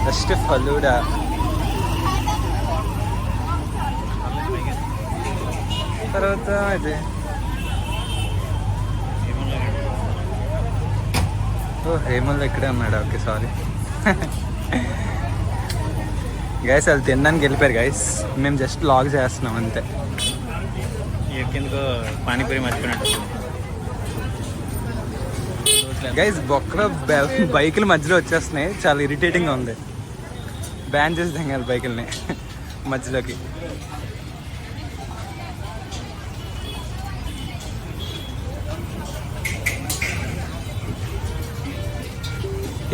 First falooda, తర్వాత ఇది హేమల్ ఇక్కడే ఉన్నాడు. ఓకే సారీ గైస్, వాళ్ళు తినడానికి వెళ్ళిపోయారు గైస్. మేము జస్ట్ లాగ్ చేస్తున్నాం అంతే. ఎందుకో పానీపూరి మర్చిపోయినట్టు గైస్. బొక్కలో బైకులు మధ్యలో వచ్చేస్తున్నాయి, చాలా ఇరిటేటింగ్గా ఉంది. బ్యాన్ చేస్తాం కదా బైకుల్ని మధ్యలోకి.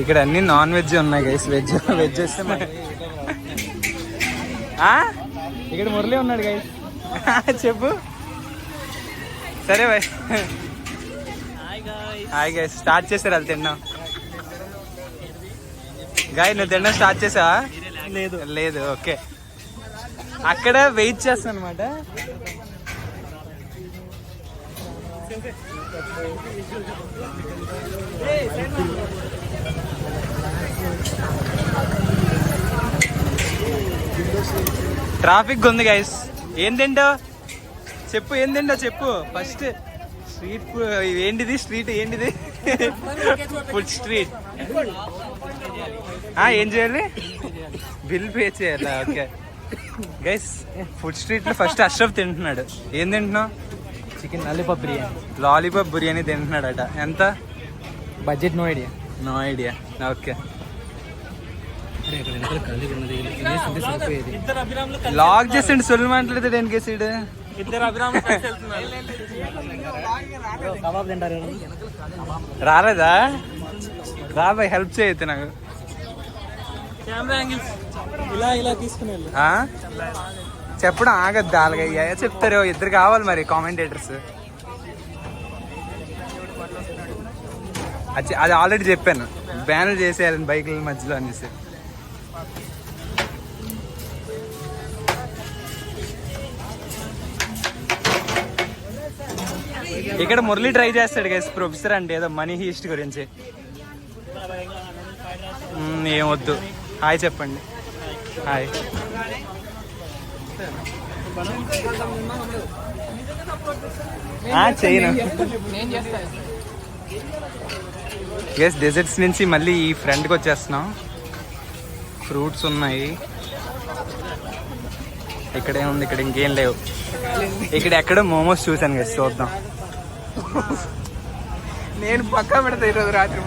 ఇక్కడ అన్ని నాన్ వెజ్ ఉన్నాయి గైస్. వెజ్ వస్తే ఇక్కడ మురళి ఉన్నాడు గైస్. చెప్పు. సరే బాయ్. హాయ్ గైస్, స్టార్ట్ చేశారు వాళ్ళు తిన్నాం. గాయ నువ్వు తినడం స్టార్ట్ చేసావా? లేదు. ఓకే, అక్కడ వెయిట్ చేస్తాను అనమాట. ట్రాఫిక్ ఉంది గైస్. ఏం తింటావు చెప్పు, ఏం తింటావు చెప్పు ఫస్ట్. స్ట్రీట్ ఏంటిది? స్ట్రీట్ ఏంటిది? Food street. ఏం చేయాలి? బిల్ పే చేయాలా? ఓకే గైస్, ఫుడ్ స్ట్రీట్ లో ఫస్ట్ అష్రఫ్ తింటున్నాడు. ఏం తింటున్నావు? Chicken lollipop biryani. Lollipop biryani తింటున్నాడట. ఎంత బడ్జెట్? No idea. ఓకే, లాగ్ చేసిండు. సొల్లు మాట్లాడితే దేనికి వేసాడు? రాలేదా? రాబాయ్, హెల్ప్ చేయొద్దు నాకు. చెప్పడం ఆగద్దు. అలాగ చెప్తారు, ఇద్దరు కావాలి మరి కామెంటేటర్స్. అది ఆల్రెడీ చెప్పాను, బ్యాన్ చేసేయాలని బైకుల మధ్యలో అనేసి. ఇక్కడ మురళి ట్రై చేస్తాడు గైస్, ప్రొఫెసర్ అంటే ఏదో మనీ హీస్ట్ గురించి. ఏమొద్దు, హాయ్ చెప్పండి. హాయ్. చేయను గైస్. డెజర్ట్స్ నుంచి మళ్ళీ ఈ ఫ్రంట్కి వచ్చేస్తున్నాం. ఫ్రూట్స్ ఉన్నాయి. ఇక్కడేముంది? ఇక్కడ ఇంకేం లేవు. ఇక్కడ ఎక్కడో మోమోస్ చూసాను గైస్, చూద్దాం. నేను పక్కా పెడతా ఈరోజు రాత్రి.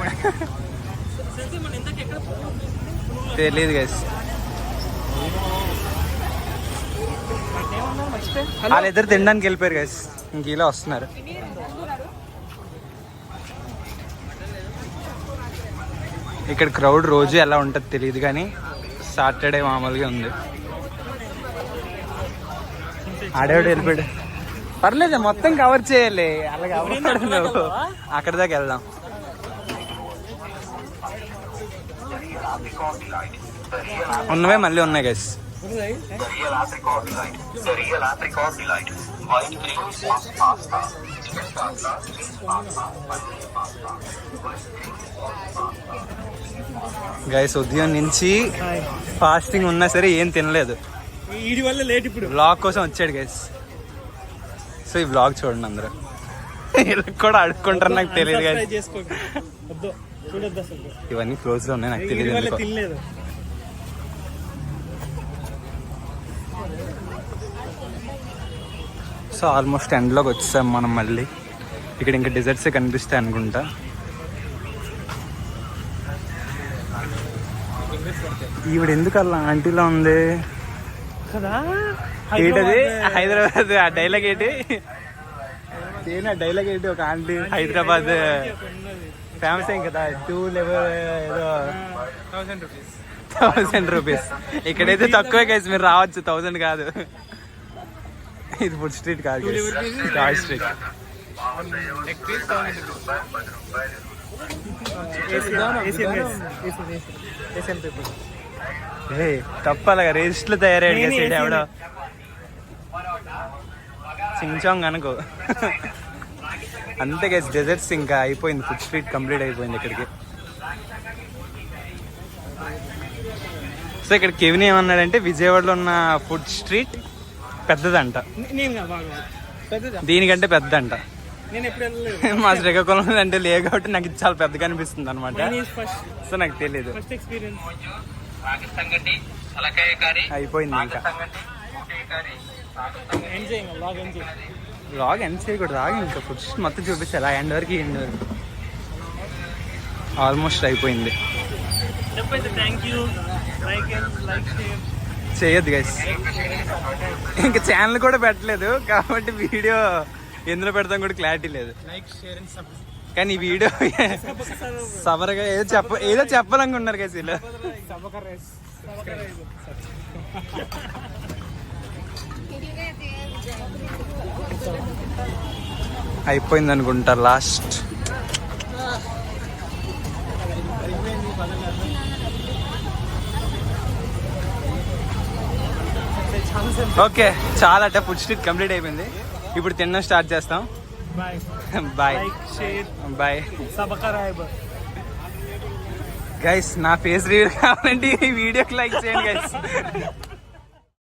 తెలియదు గైస్, వాళ్ళిద్దరు తినడానికి వెళ్ళిపోయారు గైస్. ఇంక ఇలా వస్తున్నారు. ఇక్కడ క్రౌడ్ రోజు ఎలా ఉంటుంది తెలియదు, కానీ సాటర్డే మామూలుగా ఉంది. ఆడేవాడు వెళ్ళిపోయాడు. పర్లేదు, మొత్తం కవర్ చేయాలి. అలాగే అవ్వకూడదు. అక్కడ దాకా వెళ్దాం. ఉన్నవే మళ్ళీ ఉన్నాయి గైస్. గైస్, ఉదయం నుంచి ఫాస్టింగ్ ఉన్నా సరే ఏం తినలేదు. వ్లాగ్ కోసం వచ్చాడు గైస్. సో ఈ వ్లాగ్ చూడండి అందరూ. వీళ్ళకి కూడా అడుక్కుంటారు, నాకు తెలియదు గైస్. ఇవన్నీ క్లోజ్ లో ఉన్నాయి, నాకు తెలియదు. సో ఆల్మోస్ట్ ఎండ్లోకి వచ్చేసాం మనం మళ్ళీ. ఇక్కడ ఇంకా డెజర్ట్సే కనిపిస్తాయి అనుకుంటా. ఈవిడ ఎందుకు అలా ఆంటీలో ఉంది కదా? ఏంటది? హైదరాబాద్ ఆ డైలాగ్ ఏంటి? డైలాగ్ ఏంటి? ఒక ఆంటీ హైదరాబాద్ ఫేమస్ ఏం కదా, 2 లెవెల్ ఏదో 1000 రూపీస్. ఇక్కడైతే తక్కువే గైస్, మీరు రావచ్చు. 1000 కాదు. ఇది ఫుడ్ స్ట్రీట్ కాదు, టాయ్ స్ట్రీట్. తప్పలాగా రేస్ట్లో తయారయ్యాడు ఎవడో. చించాంగ్ అనుకో. అంతే గైస్, డెజర్ట్స్ ఇంకా అయిపోయింది. ఫుడ్ స్ట్రీట్ కంప్లీట్ అయిపోయింది. ఇక్కడికి సో ఇక్కడ కెవిన్ ఏమన్నాడంటే విజయవాడలో ఉన్న ఫుడ్ స్ట్రీట్ పెద్దదంట, దీనికంటే పెద్దంట. మా శ్రీకాకుళం అంటే లేదు కాబట్టి నాకు ఇది చాలా పెద్దగా అనిపిస్తుంది అనమాట. సో నాకు తెలియదు. అయిపోయింది ఇంకా లాగ్ ఎండ్ చేయకూడదు, రాగా ఇంకా ఫుడ్ మొత్తం చూపిస్తారు. ఎండ్ వరకు ఆల్మోస్ట్ అయిపోయింది. చేయొద్దు గైస్, ఇంకా ఛానల్ కూడా పెట్టలేదు కాబట్టి వీడియో ఎందులో పెడతాం కూడా క్లారిటీ లేదు. కానీ ఈ వీడియో సబరగా ఏదో చెప్పాలనుకున్నారు గైస్ వీళ్ళు. అయిపోయింది అనుకుంటా లాస్ట్. ఓకే చాలా అంటే ఫుడ్ స్ట్రీట్ కంప్లీట్ అయిపోయింది. ఇప్పుడు తినడం స్టార్ట్ చేస్తాం. Bye bye guys. నా ఫేస్ రివ్యూ కావాలంటే ఈ వీడియోకి లైక్ చేయండి గైస్.